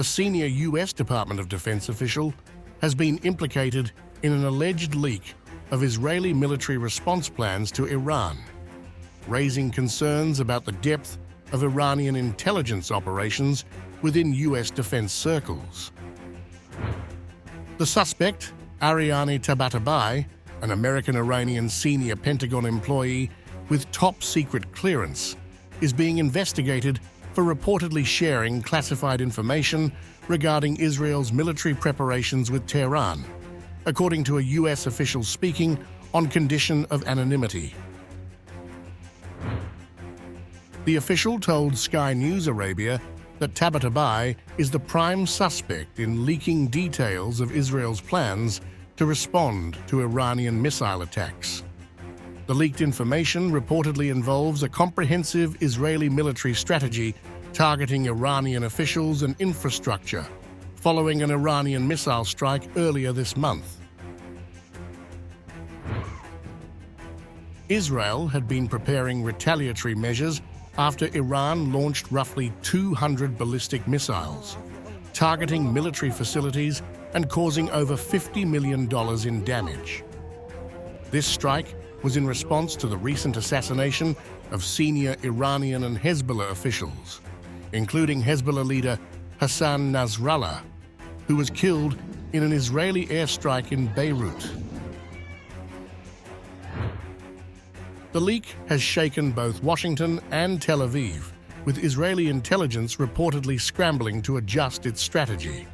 a senior U.S. Department of Defense official has been implicated in an alleged leak of Israeli military response plans to Iran, raising concerns about the depth of Iranian intelligence operations within U.S. defense circles. The suspect, Ariane Tabatabai, an American-Iranian senior Pentagon employee with top-secret clearance, is being investigated for reportedly sharing classified information regarding Israel's military preparations with Tehran, according to a U.S. official speaking on condition of anonymity. The official told Sky News Arabia that Tabatabai is the prime suspect in leaking details of Israel's plans to respond to Iranian missile attacks. The leaked information reportedly involves a comprehensive Israeli military strategy targeting Iranian officials and infrastructure, following an Iranian missile strike earlier this month. Israel had been preparing retaliatory measures after Iran launched roughly 200 ballistic missiles, targeting military facilities and causing over $50 million in damage. This strike was in response to the recent assassination of senior Iranian and Hezbollah officials, including Hezbollah leader Hassan Nasrallah, who was killed in an Israeli airstrike in Beirut. The leak has shaken both Washington and Tel Aviv, with Israeli intelligence reportedly scrambling to adjust its strategy.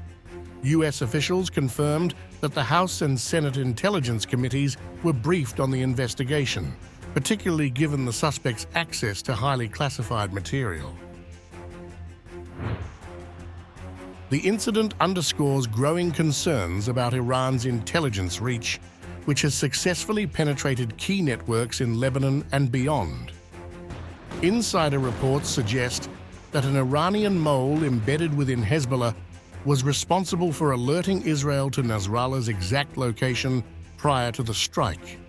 U.S. officials confirmed that the House and Senate Intelligence Committees were briefed on the investigation, particularly given the suspect's access to highly classified material. The incident underscores growing concerns about Iran's intelligence reach, which has successfully penetrated key networks in Lebanon and beyond. Insider reports suggest that an Iranian mole embedded within Hezbollah was responsible for alerting Israel to Nasrallah's exact location prior to the strike.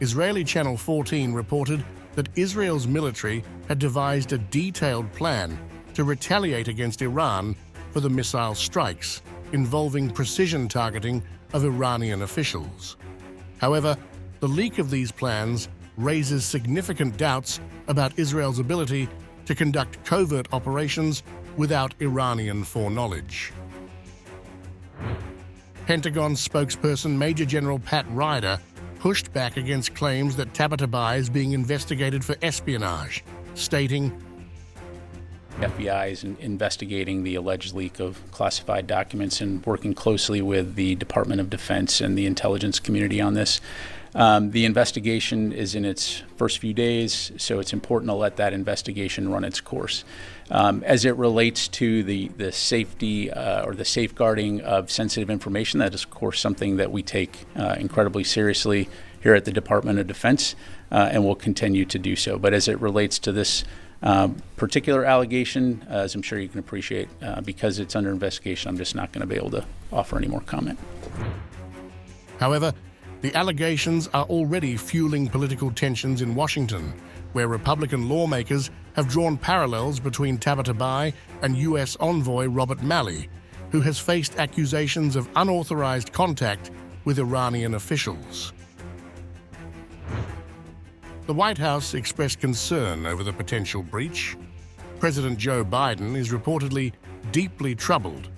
Israeli Channel 14 reported that Israel's military had devised a detailed plan to retaliate against Iran for the missile strikes, involving precision targeting of Iranian officials. However, the leak of these plans raises significant doubts about Israel's ability to conduct covert operations without Iranian foreknowledge. Pentagon spokesperson Major General Pat Ryder pushed back against claims that Tabatabai is being investigated for espionage, stating, The FBI is investigating the alleged leak of classified documents and working closely with the Department of Defense and the intelligence community on this. The investigation is in its first few days, so it's important to let that investigation run its course. As it relates to the safety or the safeguarding of sensitive information, that is, of course, something that we take incredibly seriously here at the Department of Defense, and will continue to do so. But as it relates to this particular allegation, as I'm sure you can appreciate, because it's under investigation, I'm just not going to be able to offer any more comment. However, the allegations are already fueling political tensions in Washington, where Republican lawmakers have drawn parallels between Tabatabai and U.S. envoy Robert Malley, who has faced accusations of unauthorized contact with Iranian officials. The White House expressed concern over the potential breach. President Joe Biden is reportedly deeply troubled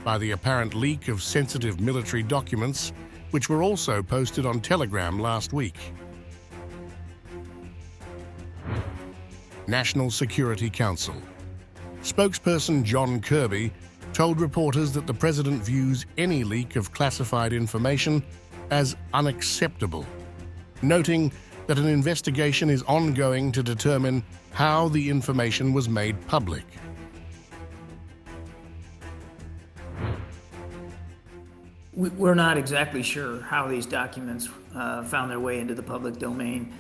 by the apparent leak of sensitive military documents, which were also posted on Telegram last week. National Security Council. Spokesperson John Kirby told reporters that the president views any leak of classified information as unacceptable, noting that an investigation is ongoing to determine how the information was made public. We're not exactly sure how these documents found their way into the public domain.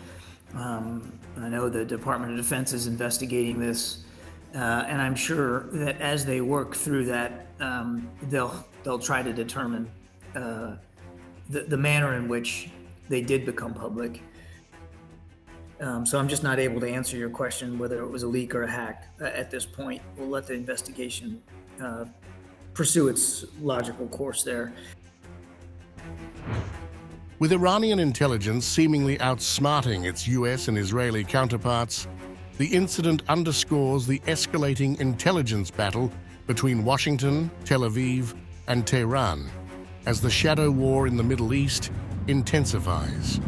I know the Department of Defense is investigating this, and I'm sure that as they work through that, they'll try to determine the manner in which they did become public. So I'm just not able to answer your question whether it was a leak or a hack at this point. We'll let the investigation pursue its logical course there. With Iranian intelligence seemingly outsmarting its U.S. and Israeli counterparts, the incident underscores the escalating intelligence battle between Washington, Tel Aviv, and Tehran as the shadow war in the Middle East intensifies.